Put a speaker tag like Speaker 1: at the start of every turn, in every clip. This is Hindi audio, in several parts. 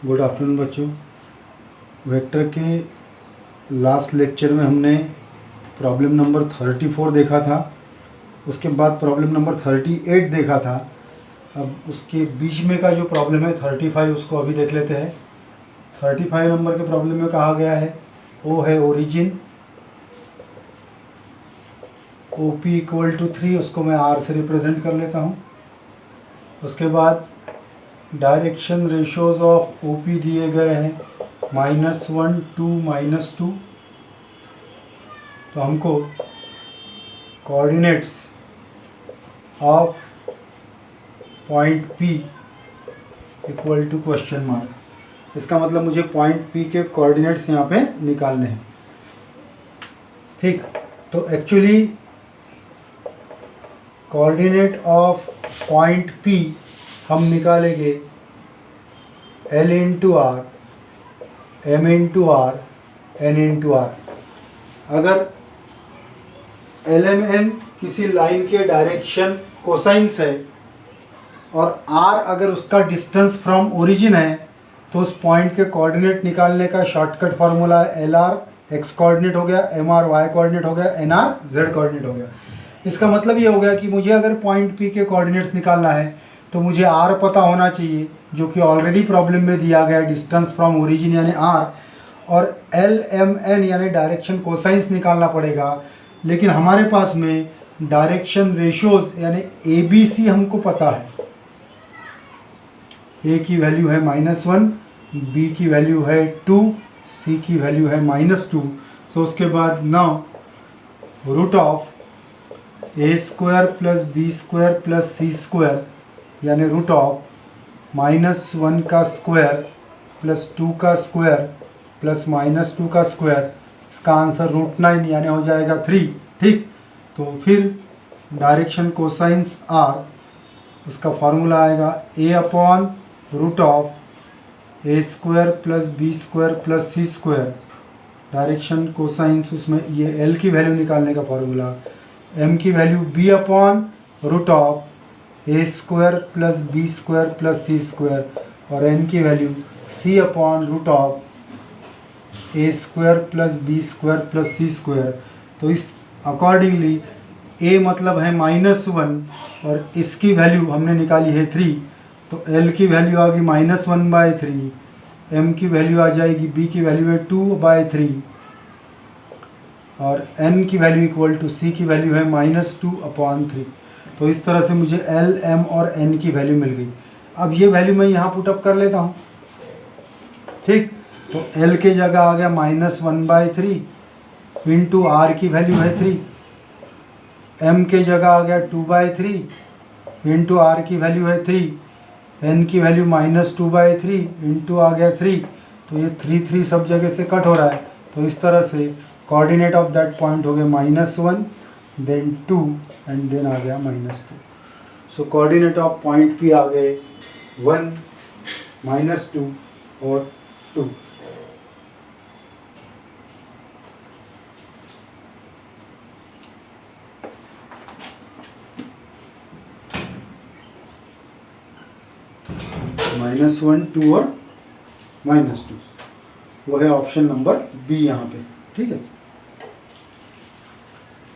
Speaker 1: गुड आफ्टरनून बच्चों। वेक्टर के लास्ट लेक्चर में हमने प्रॉब्लम नंबर 34 देखा था, उसके बाद प्रॉब्लम नंबर 38 देखा था। अब उसके बीच में का जो प्रॉब्लम है 35, उसको अभी देख लेते हैं। 35 नंबर के प्रॉब्लम में कहा गया है ओ है origin, O P equal to 3, उसको मैं आर से रिप्रेजेंट कर लेता हूँ। उसके बाद direction ratios of O P दिए गए हैं -1 2 -2। तो हमको coordinates of point P equal to question mark, इसका मतलब मुझे पॉइंट पी के कोऑर्डिनेट्स यहाँ पे निकालने हैं। ठीक, तो actually coordinate of point P हम निकालेंगे L into R, M into R, N into R. अगर LMN किसी लाइन के डायरेक्शन कोसाइंस है और R अगर उसका डिस्टेंस फ्रॉम ओरिजिन है, तो उस पॉइंट के कोऑर्डिनेट निकालने का शॉर्टकट फार्मूला है LR x कोऑर्डिनेट हो गया, MR y कोऑर्डिनेट हो गया, NR z कोऑर्डिनेट हो गया। इसका मतलब ये हो गया कि मुझे अगर पॉइंट P के कोऑर्डिनेट्स निकालना है तो मुझे R पता होना चाहिए, जो कि ऑलरेडी प्रॉब्लम में दिया गया है, डिस्टेंस फ्रॉम ओरिजिन यानी R, और LMN यानी डायरेक्शन कोसाइंस निकालना पड़ेगा। लेकिन हमारे पास में डायरेक्शन रेशोज यानी ABC हमको पता है। A की वैल्यू है -1, B की वैल्यू है 2, C की वैल्यू है -2। सो उसके बाद now root of A² plus B² plus C² यानी रूट ऑफ -1 का स्क्वायर प्लस 2 का स्क्वायर प्लस -2 का स्क्वायर, इसका आंसर √9 यानी हो जाएगा 3। ठीक, तो फिर डायरेक्शन कोसाइंस R, उसका फार्मूला आएगा A upon root of A² plus B² plus C²। Direction cosines उसमें ये L की वैल्यू निकालने का फार्मूला, M की value B upon root of A² plus B² plus C² और N की value C upon root of A² plus B² plus C²। तो इस अकॉर्डिंगली A मतलब है -1 और इसकी वैल्यू हमने निकाली है 3, तो L की वैल्यू आ गई -1/3, M की वैल्यू आ जाएगी, B की वैल्यू है 2/3 और N की वैल्यू इक्वल टू C की वैल्यू है -2/3। तो इस तरह से मुझे L, M और N की वैल्यू मिल गई। अब ये वैल्यू मैं यहाँ पुटअप कर लेता हूँ। ठीक, तो L के जगह आ गया -1/3 इंटू R की वैल्यू है 3, M के जगह आ गया 2/3 इंटू R की वैल्यू है 3, N की वैल्यू -2/3 इंटू आ गया 3। तो ये 3 सब जगह से कट हो रहा है। तो इस तरह से कोऑर्डिनेट ऑफ दैट पॉइंट हो गया -1 देन 2 एंड देन आ गया -2। सो कोऑर्डिनेट ऑफ पॉइंट P आ गए 1 -2 और 2। -1 2 और -2, वो है ऑप्शन नंबर बी यहाँ पे। ठीक है,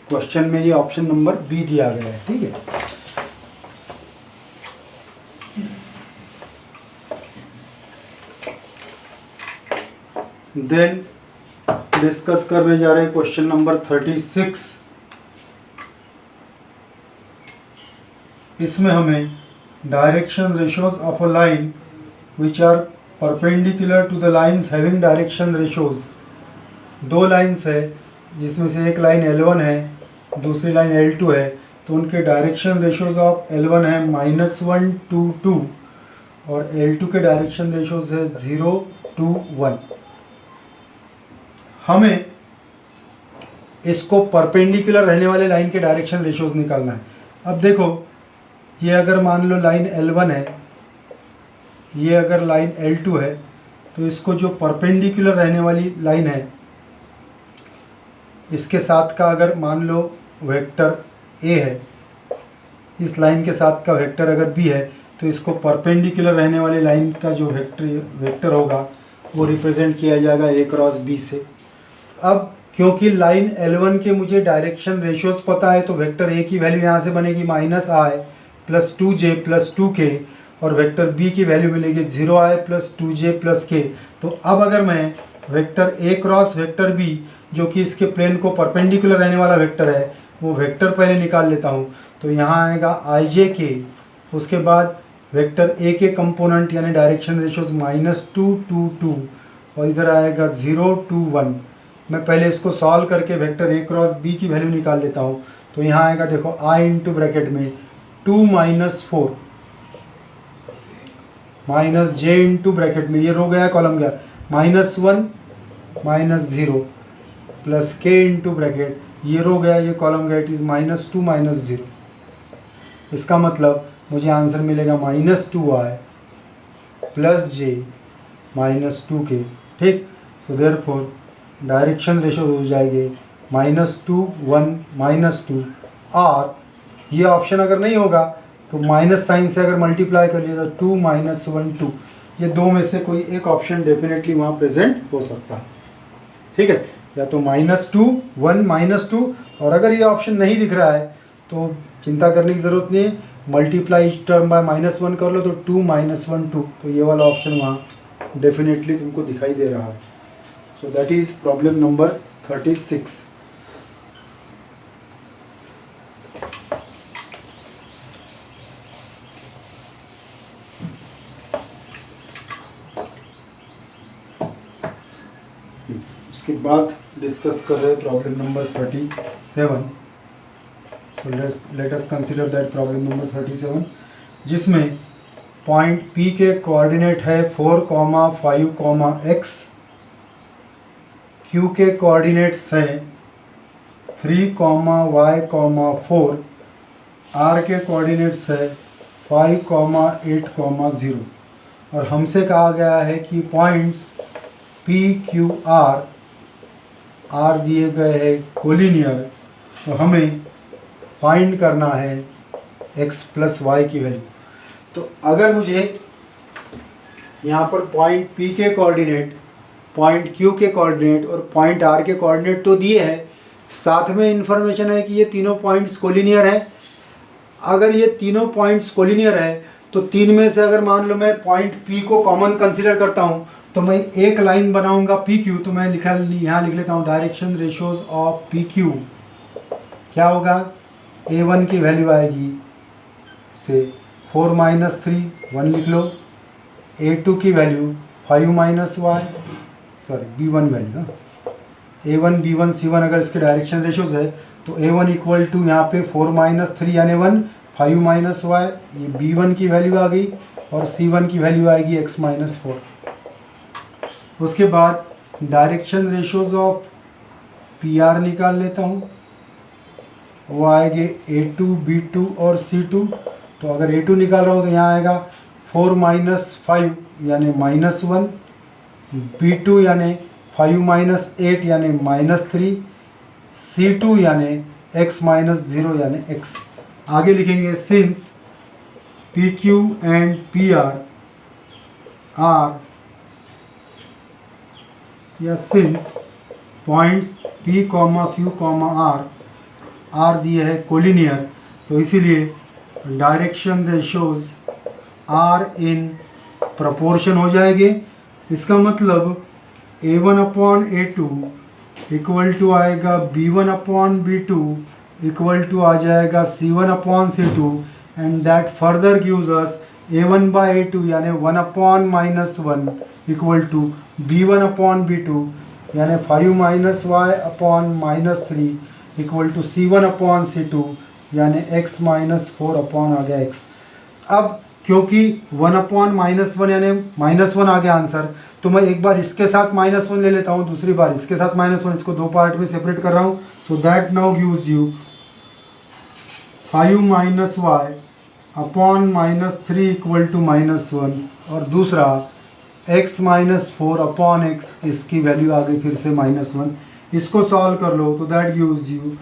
Speaker 1: क्वेश्चन में ये ऑप्शन नंबर बी दिया गया है। ठीक है, देन डिस्कस करने जा रहे हैं क्वेश्चन नंबर 36। इसमें हमें direction ratios of a line which are perpendicular to the lines having direction ratios, दो लाइन्स है जिसमें से एक लाइन L1 है, दूसरी लाइन L2 है, तो उनके डायरेक्शन रेशोज ऑफ L1 है -1 2 2 और L2 के डायरेक्शन रेशोज है 0 2 1। हमें इसको परपेंडिकुलर रहने वाले लाइन के डायरेक्शन रेशोज निकालना है। अब देखो, ये अगर मान लो लाइन L1 है, ये अगर लाइन L2 है, तो इसको जो परपेंडिकुलर रहने वाली लाइन है, इसके साथ का अगर मान लो वेक्टर A है, इस लाइन के साथ का वेक्टर अगर B है, तो इसको परपेंडिकुलर रहने वाली लाइन का जो वेक्टर होगा वो रिप्रेजेंट किया जाएगा ए क्रॉस बी से। अब क्योंकि लाइन L1 के मुझे डायरेक्शन रेशियोज पता है तो वेक्टर ए की वैल्यू यहाँ से बनेगी -i + 2j + 2k और वेक्टर बी की वैल्यू मिलेगी 0i + 2j + k। तो अब अगर मैं vector A cross vector B जो कि इसके प्लेन को परपेंडिकुलर रहने वाला वेक्टर है वो वेक्टर पहले निकाल लेता हूँ। तो यहाँ आएगा ijk, उसके बाद वेक्टर ए के कंपोनेंट यानी डायरेक्शन रेशियोज -2 2 2 और इधर आएगा 0 2 1। मैं पहले इसको सॉल्व करके वेक्टर ए क्रॉस बी की वैल्यू निकाल लेता हूँ। तो यहाँ आएगा देखो i इंटू ब्रैकेट में 2 - 4 -j इंटू ब्रैकेट में ये रो गया कॉलम गया -1 -0 प्लस k इंटू ब्रैकेट ये रो गया ये कॉलम गया इट इज़ -2 -0। इसका मतलब मुझे आंसर मिलेगा -2i + j -2k। ठीक, सो देयरफॉर डायरेक्शन रेशियो हो जाएगी -2 1 -2 और ये ऑप्शन अगर नहीं होगा तो माइनस साइन से अगर मल्टीप्लाई कर लिया तो 2 - 1 2, ये दो में से कोई एक ऑप्शन डेफिनेटली वहाँ प्रेजेंट हो सकता है। ठीक है, या तो -2 1 -2 और अगर ये ऑप्शन नहीं दिख रहा है तो चिंता करने की ज़रूरत नहीं है, मल्टीप्लाई टर्म बाय -1 कर लो तो 2 - 1 2, तो ये वाला ऑप्शन वहाँ डेफिनेटली तुमको दिखाई दे रहा है। सो दैट इज़ प्रॉब्लम नंबर 36। उसके बाद डिस्कस कर रहे हैं problem number 37। So let us consider that problem number 37 जिसमें पॉइंट P के कोऑर्डिनेट है 4, 5, x, Q के कोऑर्डिनेट्स हैं 3, y, 4, R के कोऑर्डिनेट्स है 5, 8, 0 और हमसे कहा गया है कि पॉइंट्स P, Q, R दिए गए हैं कोलिनियर, तो हमें फाइंड करना है x + y की वैल्यू। तो अगर मुझे यहाँ पर पॉइंट P के कोऑर्डिनेट, पॉइंट Q के कोऑर्डिनेट और पॉइंट R के कोऑर्डिनेट तो दिए हैं, साथ में इन्फॉर्मेशन है कि ये तीनों पॉइंट्स कोलिनियर है। अगर ये तीनों पॉइंट्स कोलिनियर है तो तीन में से अगर मान लो मैं पॉइंट P को कॉमन कंसिडर करता हूँ तो मैं एक लाइन बनाऊंगा PQ, तो मैं यहाँ लिख लेता हूँ डायरेक्शन रेशियोज ऑफ PQ क्या होगा, A1 की वैल्यू आएगी से 4 - 3 1 लिख लो, A2 की value 5 - y B1 value A1 B1 C1 अगर इसके डायरेक्शन रेशियोज है तो A1 इक्वल टू यहाँ पे 4 - 3 यानी 1 5 - y, ये B1 की वैल्यू आ गई और C1 की वैल्यू आएगी x - 4। उसके बाद डायरेक्शन रेशियोज ऑफ PR निकाल लेता हूँ, वो आएंगे A2 B2 और C2। तो अगर A2 निकाल रहा हूँ तो यहाँ आएगा 4 - 5 यानी -1, B2 यानी 5 - 8 यानी -3, C2 यानी x - 0 यानी x। आगे लिखेंगे since PQ and PR are या since points P, Q, R दिए है कोलिनियर, तो इसीलिए direction ratios R in proportion हो जाएंगे। इसका मतलब A1/A2 इक्वल टू आएगा B1/B2 इक्वल टू आ जाएगा C1/C2 and that further gives us A1/A2 यानी 1/-1 इक्वल टू B1/B2 यानी 5 - y/-3 इक्वल टू C1/C2 यानी x - 4 आ गया x। अब क्योंकि 1/-1 यानी -1 आ गया आंसर, तो मैं एक बार इसके साथ -1 ले लेता हूँ, दूसरी बार इसके साथ -1, इसको दो पार्ट में सेपरेट कर रहा हूँ। So that now gives you 5 - y/-3 equal to -1 और दूसरा x - 4/x, इसकी वैल्यू आ गई फिर से -1। इसको सॉल्व कर लो तो that gives you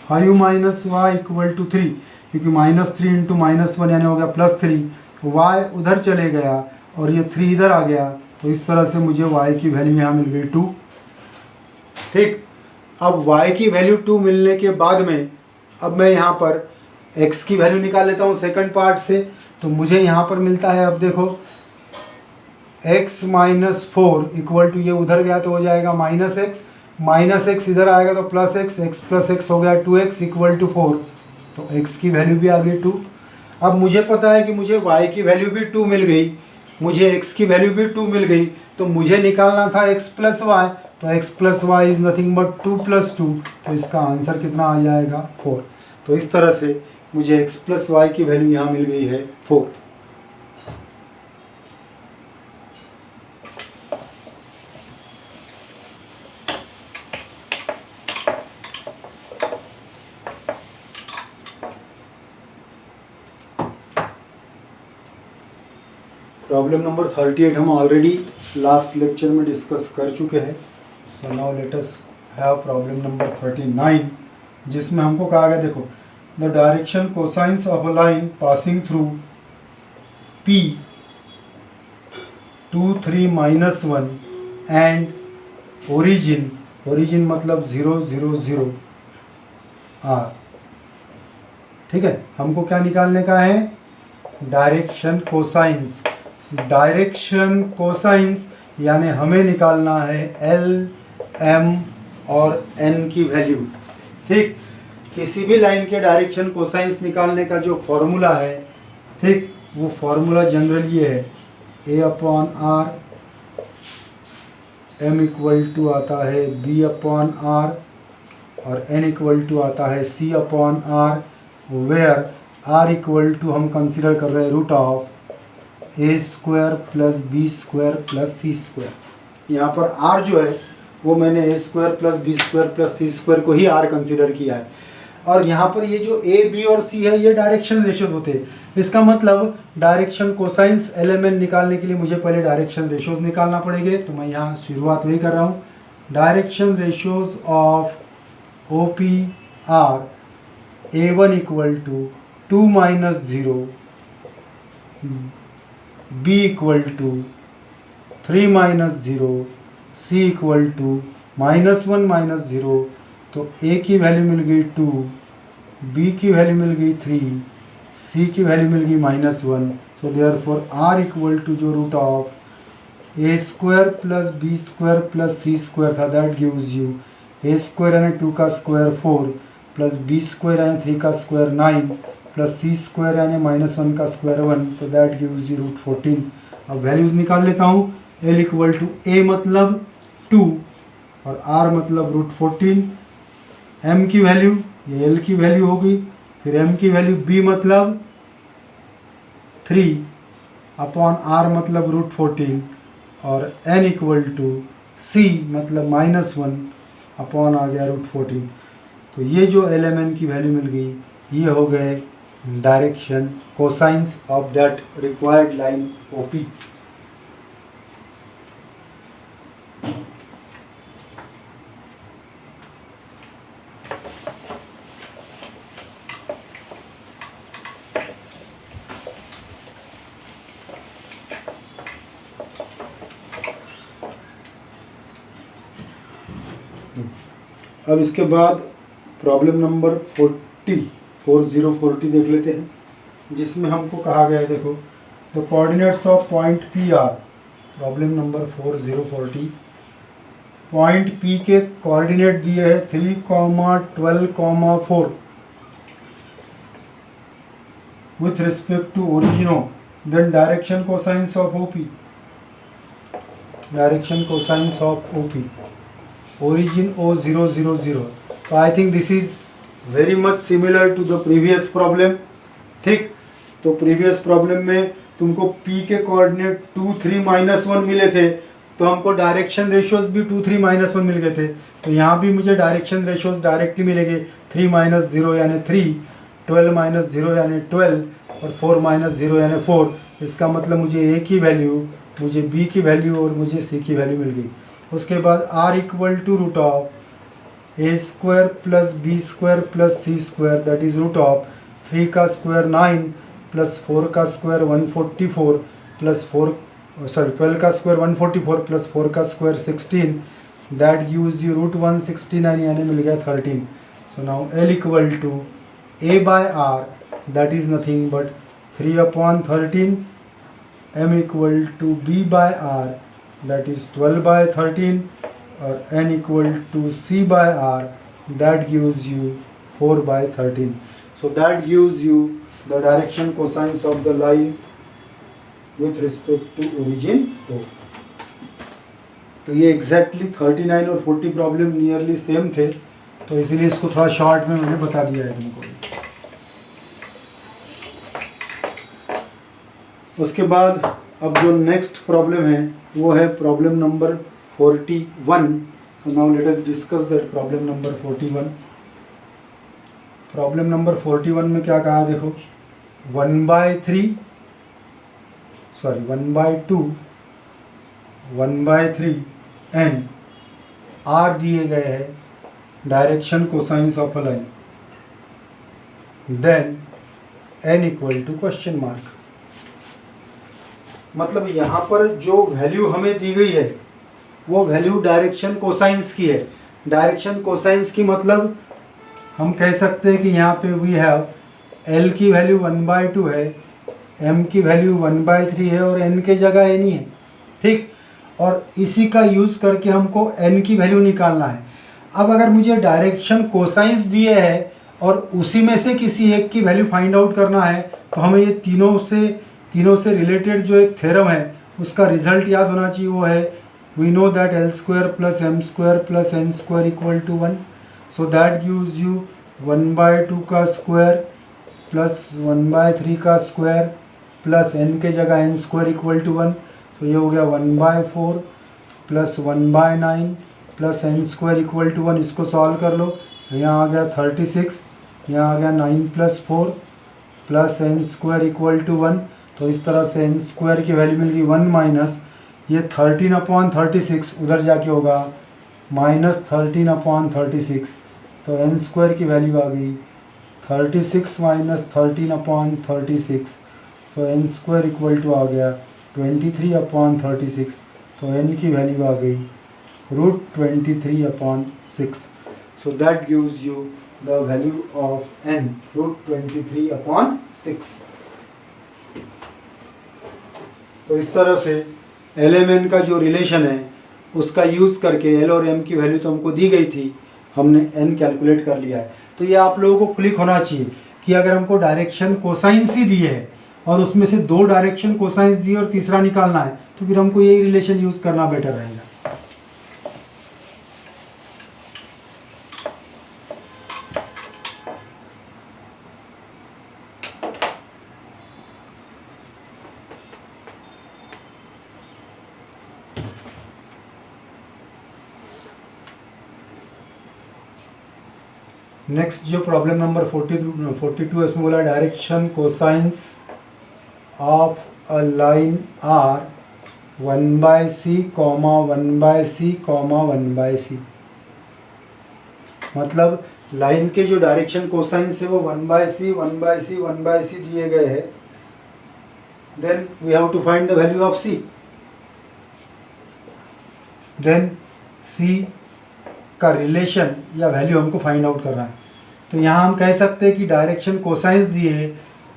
Speaker 1: 5 - y equal to 3, क्योंकि -3 × -1 यानी हो गया +3 y उधर चले गया और ये 3 इधर आ गया, तो इस तरह से मुझे y की वैल्यू यहाँ मिल गई 2। ठीक, अब y की वैल्यू 2 मिलने के बाद में अब मैं यहाँ पर x की वैल्यू निकाल लेता हूँ सेकंड पार्ट से। तो मुझे यहाँ पर मिलता है, अब देखो x माइनस 4 इक्वल टू, ये उधर गया तो हो जाएगा माइनस एक्स इधर आएगा तो प्लस एक्स हो गया 2x इक्वल टू 4, तो x की वैल्यू भी आ गई 2। अब मुझे पता है कि मुझे y की वैल्यू भी 2 मिल गई, मुझे x की वैल्यू भी 2 मिल गई, तो मुझे निकालना था x प्लस वाई, तो x plus Y is nothing but 2 plus 2, तो इसका आंसर कितना आ जाएगा 4। तो इस तरह से मुझे x प्लस वाई की वैल्यू यहाँ मिल गई है 4। प्रॉब्लम नंबर 38 हम ऑलरेडी लास्ट लेक्चर में डिस्कस कर चुके हैं। So now let us have problem number 39, जिसमें हमको कहा गया, देखो the direction cosines of a line passing through P 2 3 -1 and origin मतलब 0 0 0 R। ठीक है, हमको क्या निकालने का है, डायरेक्शन कोसाइंस यानी हमें निकालना है L, M और N की वैल्यू। ठीक, किसी भी लाइन के डायरेक्शन कोसाइंस निकालने का जो फॉर्मूला है, ठीक, वो फॉर्मूला जनरल ये है, A/R, M इक्वल टू आता है B/R और N इक्वल टू आता है C/R, where R equal to हम कंसिडर कर रहे हैं root of A² plus B² plus C²। यहाँ पर R जो है वो मैंने A² plus B² plus C² को ही R कंसिडर किया है। और यहाँ पर ये जो A, B और C है ये डायरेक्शन रेशियोज होते हैं। इसका मतलब डायरेक्शन कोसाइंस LMN निकालने के लिए मुझे पहले डायरेक्शन रेशियोज निकालना पड़ेंगे। तो मैं यहाँ शुरुआत वही कर रहा हूँ, direction ratios of OP are A1 equal to 2 minus 0, B equal to 3 minus 0, C equal to -1 minus 0। तो A की वैल्यू मिल गई 2, B की वैल्यू मिल गई 3, C की वैल्यू मिल गई -1। So therefore R equal to जो root of A² plus B² plus C² था, दैट गिव्स यू A² यानी 2 का स्क्वायर 4 प्लस B² यानी 3 का स्क्वायर 9 प्लस C² यानी -1 का स्क्वायर 1, तो दैट गिव्स यू रूट 14। अब वैल्यूज निकाल लेता हूँ। L इक्वल टू A मतलब 2 और R मतलब रूट 14। M की वैल्यू, ये L की वैल्यू हो गई, फिर M की वैल्यू B मतलब 3 अपॉन R मतलब रूट 14 और N इक्वल टू C मतलब -1 अपॉन आ गया रूट 14। तो ये जो LMN की वैल्यू मिल गई, ये हो गए direction cosines of that required line OP। अब इसके बाद प्रॉब्लम नंबर 40 देख लेते हैं, जिसमें हमको कहा गया है, देखो the coordinates of point P are. Problem number 40 point P के कोऑर्डिनेट दिए हैं 3, 12, 4 with respect to origin O. Then direction cosines of OP, direction cosines of OP, origin O0 0 0। so I think this is very much similar to the previous problem। ठीक, तो प्रीवियस प्रॉब्लम में तुमको P के कोऑर्डिनेट 2, 3, -1 मिले थे, तो हमको डायरेक्शन रेशियोज भी 2, 3, -1 मिल गए थे। तो यहाँ भी मुझे डायरेक्शन रेशियोज डायरेक्टली मिलेंगे, 3 - 0 यानी 3, 12 - 0 यानी 12 और 4 - 0 यानी 4। इसका मतलब मुझे A की वैल्यू, मुझे B की वैल्यू और मुझे C की वैल्यू मिल गई। उसके बाद R equal to root of A² plus B² plus C² that is root of 3 का स्क्वायर 9 प्लस 4 का स्क्वायर 144 प्लस 12 का स्क्वायर 144 प्लस 4 का square 16, that gives you root 169 यानी मिल गया 13. So now L equal to A by R that is nothing but 3/13, M equal to B by R that is 12/13 और N equal to C by R that gives you 4/13. So that gives you the direction cosines of the line with respect to origin O. तो ये एग्जैक्टली 39 और 40 प्रॉब्लम नियरली सेम थे, तो इसीलिए इसको थोड़ा शॉर्ट में मैंने बता दिया है तुमको. उसके बाद अब जो नेक्स्ट प्रॉब्लम है वो है problem number 41. So now let us discuss that problem number 41. Problem number 41 में क्या कहा देखो, 1/2 एन आर दिए गए हैं direction cosines of a line, then N equal to question mark. मतलब यहाँ पर जो वैल्यू हमें दी गई है वो वैल्यू डायरेक्शन कोसाइंस की है. डायरेक्शन कोसाइंस की मतलब हम कह सकते हैं कि यहाँ पे वी हैव L की वैल्यू 1/2 है, M की वैल्यू 1/3 है और N के जगह N ही है. ठीक, और इसी का यूज़ करके हमको N की वैल्यू निकालना है. अब अगर मुझे डायरेक्शन कोसाइंस दिए है और उसी में से किसी एक की वैल्यू फाइंड आउट करना है तो हमें ये तीनों से रिलेटेड जो एक थ्योरम है उसका रिजल्ट याद होना चाहिए. वो है we know that L² plus M² plus N² equal to 1. So that gives you 1/2 का स्क्वायर प्लस 1/3 का स्क्वायर प्लस n के जगह n² इक्वल टू 1. तो ये हो गया 1/4 plus 1/9 plus n² equal to 1. इसको सॉल्व कर लो, यहाँ आ गया 36, यहाँ आ गया 9 plus 4 plus n² equal to 1. तो इस तरह से n² की वैल्यू मिल गई 1 माइनस ये 13/36 उधर जाके होगा माइनस 13/36. तो n² की वैल्यू आ गई 36 minus 13/36. So n² equal to आ गया 23/36. तो n की वैल्यू आ गई √23/6. So that gives you the value of n √23/6. तो इस तरह से LMN का जो रिलेशन है उसका यूज़ करके L और M की वैल्यू तो हमको दी गई थी, हमने n कैलकुलेट कर लिया है. तो ये आप लोगों को क्लिक होना चाहिए कि अगर हमको डायरेक्शन कोसाइंस ही दिए है और उसमें से 2 डायरेक्शन कोसाइंस दिए और तीसरा निकालना है तो फिर हमको यही रिलेशन यूज़ करना बेटर रहेगा. नेक्स्ट जो प्रॉब्लम नंबर 42 है इसमें बोला direction cosines of a line are 1/c, 1/c, 1/c. मतलब लाइन के जो डायरेक्शन कोसाइंस है वो 1/c, 1/c, 1/c दिए गए हैं. Then we have to find the value of c. Then c का रिलेशन या वैल्यू हमको फाइंड आउट करना है. तो यहाँ हम कह सकते हैं कि डायरेक्शन कोसाइंस दिए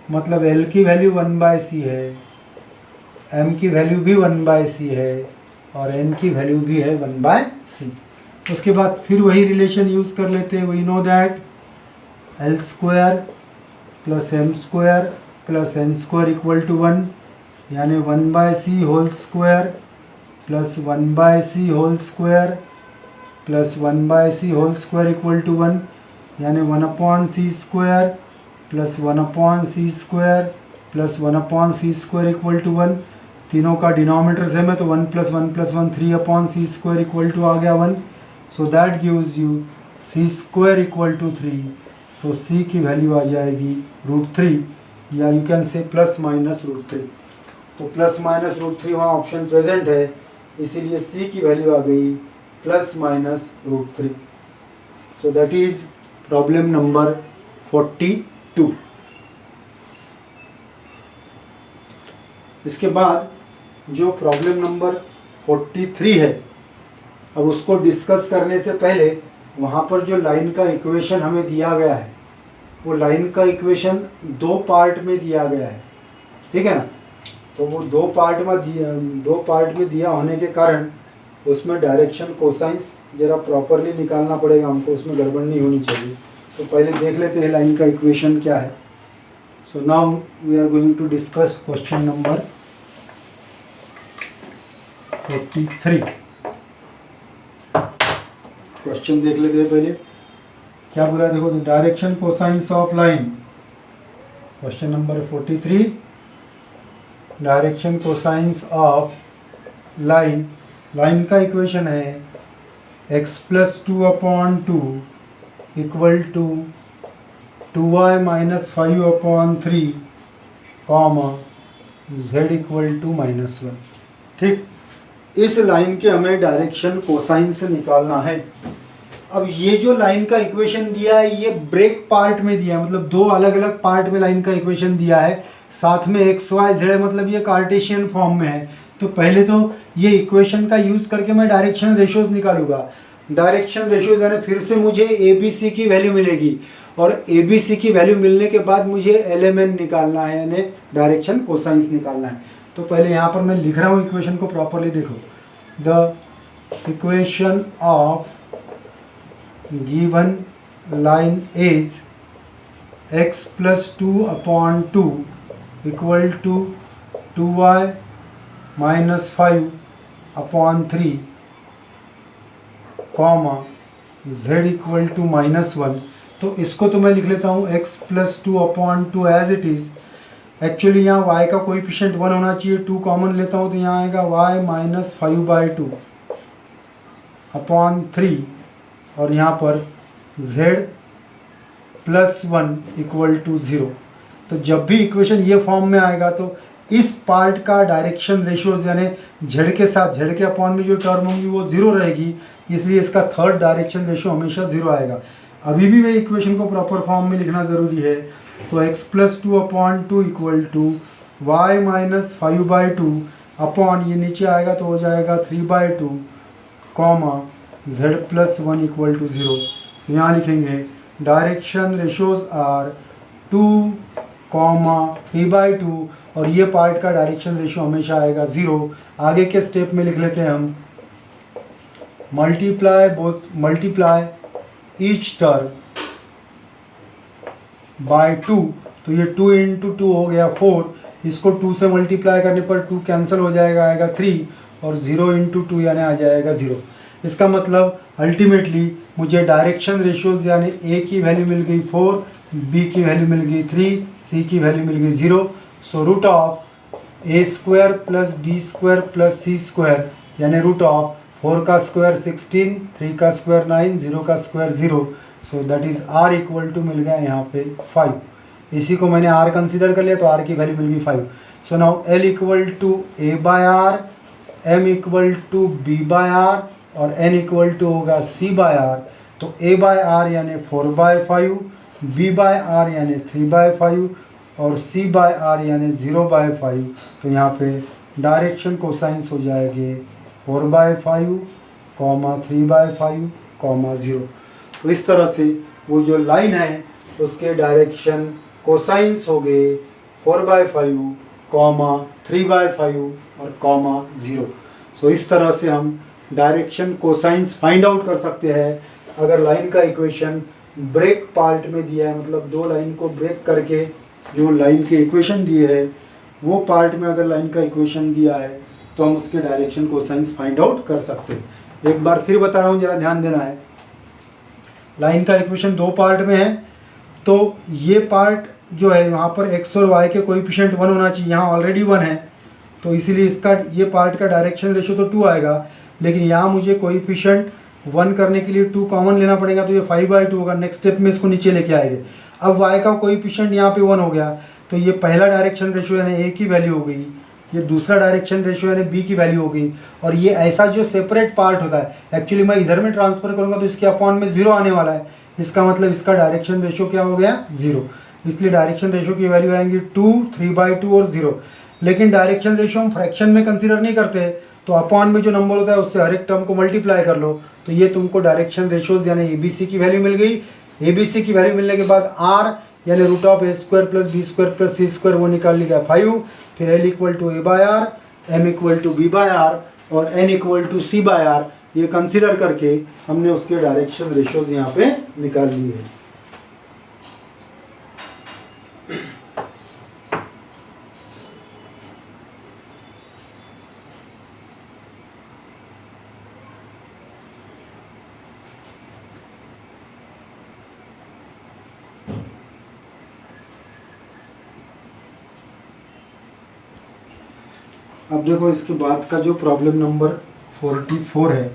Speaker 1: मतलब L की वैल्यू 1/c है, M की वैल्यू भी 1/c है और N की वैल्यू भी है 1/c. उसके बाद फिर वही रिलेशन यूज़ कर लेते हैं. We know that L² plus M² plus N² equal to 1 यानी 1/c whole square plus 1/c whole square plus 1/c whole square equal to 1 यानी 1/c² plus 1/c² plus 1/c² equal to 1. तीनों का डिनोमिनेटर सेम है तो 1 + 1 + 1 3/c² इक्वल टू आ गया 1. So that gives you c² equal to 3. तो c की वैल्यू आ जाएगी √3 या you can say plus minus √3. तो प्लस माइनस √3 वहाँ ऑप्शन प्रेजेंट है, इसीलिए c की वैल्यू आ गई plus minus √3. So that is problem number 42. इसके बाद जो प्रॉब्लम नंबर 43 है, अब उसको डिस्कस करने से पहले वहाँ पर जो लाइन का इक्वेशन हमें दिया गया है, वो लाइन का इक्वेशन 2 पार्ट में दिया गया है, ठीक है ना। तो वो 2 पार्ट में दिया होने के कारण उसमें डायरेक्शन कोसाइंस जरा प्रॉपरली निकालना पड़ेगा हमको, उसमें गड़बड़ नहीं होनी चाहिए। तो पहले देख लेते हैं लाइन का इक्वेशन क्या है। So now we are going to discuss question number 43। Question देख लेते हैं पहले क्या बोला है। देखो, direction cosines of line, question number 43, direction cosines of line. Line का इक्वेशन है x+2/2 equal to 2y - 5/3 comma z equal to -1। ठीक, इस लाइन के हमें डायरेक्शन कोसाइंस निकालना है। अब ये जो लाइन का इक्वेशन दिया है ये ब्रेक पार्ट में दिया है, मतलब 2 अलग अलग पार्ट में लाइन का इक्वेशन दिया है, साथ में x y z, मतलब ये कार्टेशियन फॉर्म में है। तो पहले तो ये इक्वेशन का यूज़ करके मैं डायरेक्शन रेशोज निकालूंगा। डायरेक्शन रेशोज यानी फिर से मुझे ABC की वैल्यू मिलेगी, और ABC की वैल्यू मिलने के बाद मुझे LMN निकालना है, यानी डायरेक्शन कोसाइंस निकालना है। तो पहले यहाँ पर मैं लिख रहा हूँ इक्वेशन को प्रॉपरली। देखो, the equation of given line is x+2/2 equal to 2y - 5/3 comma z equal to -1। तो इसको तो मैं लिख लेता हूँ x+2/2 as it is. Actually यहाँ y का कोएफिशिएंट 1 होना चाहिए, 2 कॉमन लेता हूँ तो यहाँ आएगा y - 5/2/3, और यहाँ पर z+1 इक्वल टू 0। तो जब भी इक्वेशन ये फॉर्म में आएगा तो इस पार्ट का डायरेक्शन रेशियोज यानी z के साथ z के अपॉन में जो टर्म होगी वो 0 रहेगी, इसलिए इसका थर्ड डायरेक्शन रेशियो हमेशा 0 आएगा। अभी भी मैं इक्वेशन को प्रॉपर फॉर्म में लिखना ज़रूरी है। तो x+2/2 equal to y - 5/2 upon, ये नीचे आएगा तो हो जाएगा 3/2 कॉमा z+1 इक्वल टू 0। तो यहाँ लिखेंगे डायरेक्शन रेशियोज आर 2, 3/2, और ये पार्ट का डायरेक्शन रेशियो हमेशा आएगा 0। आगे के स्टेप में लिख लेते हैं हम, मल्टीप्लाई ईच टर्म बाय 2। तो ये 2 × 2 हो गया 4, इसको 2 से मल्टीप्लाई करने पर 2 कैंसिल हो जाएगा, आएगा 3, और 0 × 2 यानी आ जाएगा 0। इसका मतलब अल्टीमेटली मुझे डायरेक्शन रेशियोज यानी a की वैल्यू मिल गई 4, b की वैल्यू मिल गई 3, c की वैल्यू मिल गई 0। So root of a² + b² + c² यानी रूट ऑफ 4 का स्क्वायर 16, 3 का स्क्वायर 9, 0 का square 0। So that is r equal to मिल गया यहाँ पे 5। इसी को मैंने r कंसीडर कर लिया तो r की वैल्यू मिल गई 5। So now l equal to a/r, m equal to b/r, और n इक्वल टू होगा c/r। तो a/r यानी 4/5, b/r यानी 3/5, और c/r यानी 0/5। तो यहाँ पे डायरेक्शन कोसाइंस हो जाएंगे 4/5, 3/5, 0। तो इस तरह से वो जो लाइन है उसके डायरेक्शन कोसाइंस हो गए 4/5, 3/5 और 0। सो इस तरह से हम डायरेक्शन कोसाइंस फाइंड आउट कर सकते हैं अगर लाइन का इक्वेशन ब्रेक पार्ट में दिया है, मतलब 2 लाइन को ब्रेक करके जो लाइन के इक्वेशन दिए है वो पार्ट में अगर लाइन का इक्वेशन दिया है तो हम उसके डायरेक्शन कोसाइंस फाइंड आउट कर सकते हैं। एक बार फिर बता रहा हूँ, जरा ध्यान देना है। लाइन का इक्वेशन 2 पार्ट में है, तो ये पार्ट जो है वहाँ पर x और y के कोएफिशिएंट 1 होना चाहिए, यहाँ ऑलरेडी 1 है, तो इसीलिए इसका ये पार्ट का डायरेक्शन रेशियो तो 2 आएगा, लेकिन यहाँ मुझे कोएफिशिएंट 1 करने के लिए 2 कॉमन लेना पड़ेगा, तो ये 5/2 होगा। नेक्स्ट स्टेप में इसको नीचे लेके आएंगे। अब y का कोएफिशिएंट यहाँ पे 1 हो गया, तो ये पहला डायरेक्शन रेशियो यानी a की वैल्यू हो गई, ये दूसरा डायरेक्शन रेशियो यानी b की वैल्यू हो गई, और ये ऐसा जो सेपरेट पार्ट होता है एक्चुअली मैं इधर में ट्रांसफर करूँगा तो इसके अपॉन में 0 आने वाला है, इसका मतलब इसका डायरेक्शन रेशियो क्या हो गया 0। इसलिए डायरेक्शन रेशियो की वैल्यू आएंगी 2, 3/2 और 0। लेकिन डायरेक्शन रेशियो हम फ्रैक्शन में कंसीडर नहीं करते, तो अपॉन में जो नंबर होता है उससे हर एक टर्म को मल्टीप्लाई कर लो, तो ये तुमको डायरेक्शन रेशियोज यानी ABC की वैल्यू मिल गई। ABC की वैल्यू मिलने के बाद R यानी root of A square plus B square plus C square वो निकाल लिया 5, फिर L equal to A/R, M equal to B/R और N इक्वल टू C/R, ये कंसिडर करके हमने उसके डायरेक्शन रेशियोज यहाँ पे निकाल लिए हैं। अब देखो इसके बाद का जो प्रॉब्लम नंबर 44 है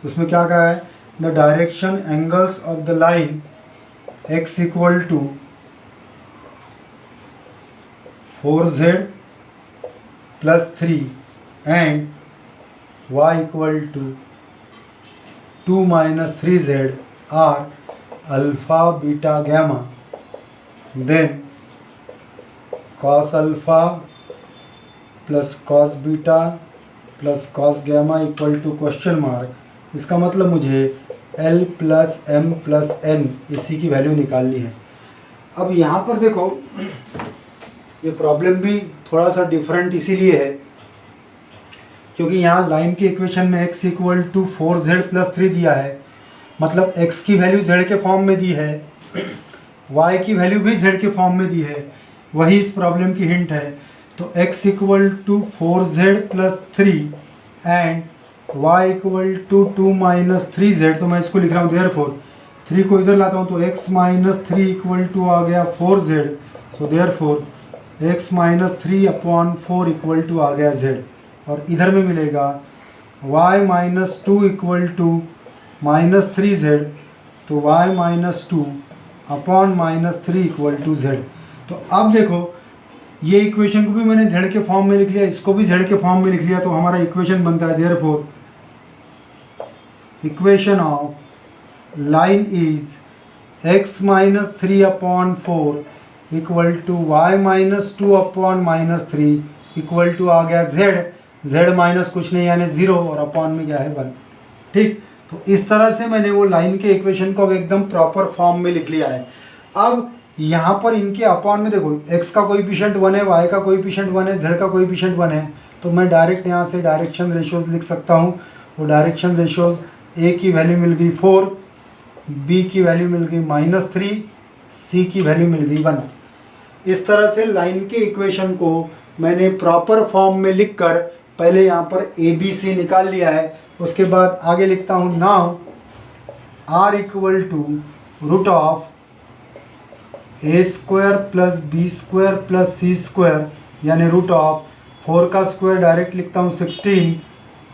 Speaker 1: उसमें क्या कहा है, the direction angles of the line x equal to 4z plus 3 and y equal to 2 minus 3z are alpha beta gamma, then cos alpha plus cos beta plus cos gamma equal to question mark. इसका मतलब मुझे L plus M plus N इसी की वैल्यू निकालनी है। अब यहाँ पर देखो ये प्रॉब्लम भी थोड़ा सा डिफरेंट इसीलिए है क्योंकि यहाँ लाइन के इक्वेशन में x equal to 4z plus 3 दिया है, मतलब x की वैल्यू z के फॉर्म में दी है, y की वैल्यू भी z के फॉर्म में दी है, वही इस प्रॉब्लम की हिंट है। तो x equal to 4z plus 3 and y equal to 2 minus 3z, तो मैं इसको लिख रहा हूँ देयरफॉर 3 को इधर लाता हूँ तो x माइनस 3 इक्वल टू आ गया 4z, तो therefore x minus 3 upon 4 equal to आ गया z, और इधर में मिलेगा y minus 2 equal to minus 3z, तो y minus 2 upon minus 3 equal to z। तो अब देखो ये इक्वेशन को भी मैंने z के फॉर्म में लिख लिया, इसको भी z के फॉर्म में लिख लिया, तो हमारा इक्वेशन बनता है therefore equation of line is x minus 3 upon 4 equal to y minus 2 upon minus 3 equal to आ गया z माइनस कुछ नहीं यानी 0 और अपॉन में क्या है 1। ठीक, तो इस तरह से मैंने वो लाइन के इक्वेशन को एकदम प्रॉपर फॉर्म में लिख लिया है। अब यहाँ पर इनके अपॉन में देखो x का कोएफिशिएंट 1 है, y का कोएफिशिएंट 1 है, z का कोएफिशिएंट 1 है, तो मैं डायरेक्ट यहाँ से डायरेक्शन रेशियोज लिख सकता हूँ। तो डायरेक्शन रेशियोज a की वैल्यू मिल गई 4, b की वैल्यू मिल गई -3, c की वैल्यू मिल गई 1। इस तरह से लाइन के इक्वेशन को मैंने प्रॉपर फॉर्म में लिखकर पहले यहाँ पर ABC निकाल लिया है। उसके बाद आगे लिखता हूँ now r equal to root of a square plus b square plus c square यानी रूट ऑफ 4 का स्क्वायर डायरेक्ट लिखता हूँ 16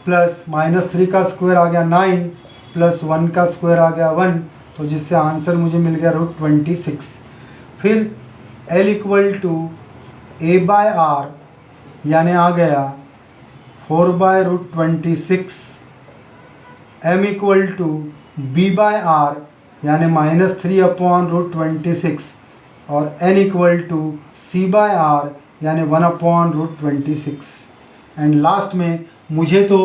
Speaker 1: प्लस -3 का स्क्वायर आ गया 9 प्लस 1 का स्क्वायर आ गया 1, तो जिससे आंसर मुझे मिल गया √26। फिर L इक्वल टू A/R यानी आ गया 4/√26, M इक्वल टू B/R यानी -3 अपॉन √26 और N इक्वल टू C/R यानी 1 अपॉन √26। एंड लास्ट में मुझे तो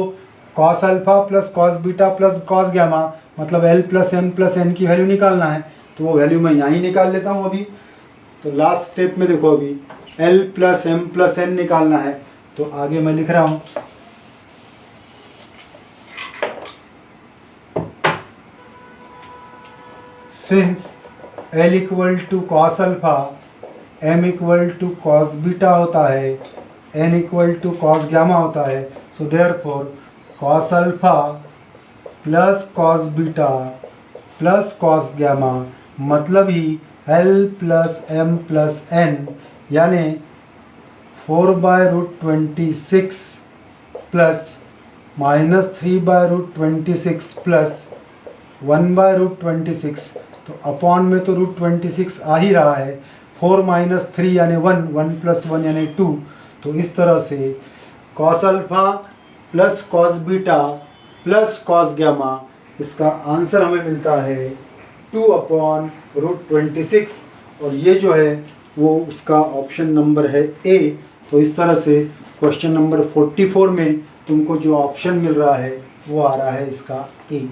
Speaker 1: cos alpha plus cos beta plus cos gamma मतलब L plus M plus N की वैल्यू निकालना है, तो वो वैल्यू मैं यहाँ ही निकाल लेता हूँ अभी। तो लास्ट स्टेप में देखो अभी L plus M plus N निकालना है, तो आगे मैं लिख रहा हूँ since L equal to cos alpha, M equal to cos beta होता है, N equal to cos gamma होता है, so therefore cos alpha plus cos beta plus cos gamma मतलब ही L plus M plus N यानी 4/√26 प्लस -3/√26 प्लस 1/√26, तो अपॉन में तो √26 आ ही रहा है, 4 माइनस 3 यानी 1, 1 प्लस 1 यानी 2। तो इस तरह से cos alpha plus cos beta plus cos gamma, इसका आंसर हमें मिलता है 2/√26, और ये जो है वो उसका ऑप्शन नंबर है ए। तो इस तरह से क्वेश्चन नंबर 44 में तुमको जो ऑप्शन मिल रहा है वो आ रहा है इसका ए।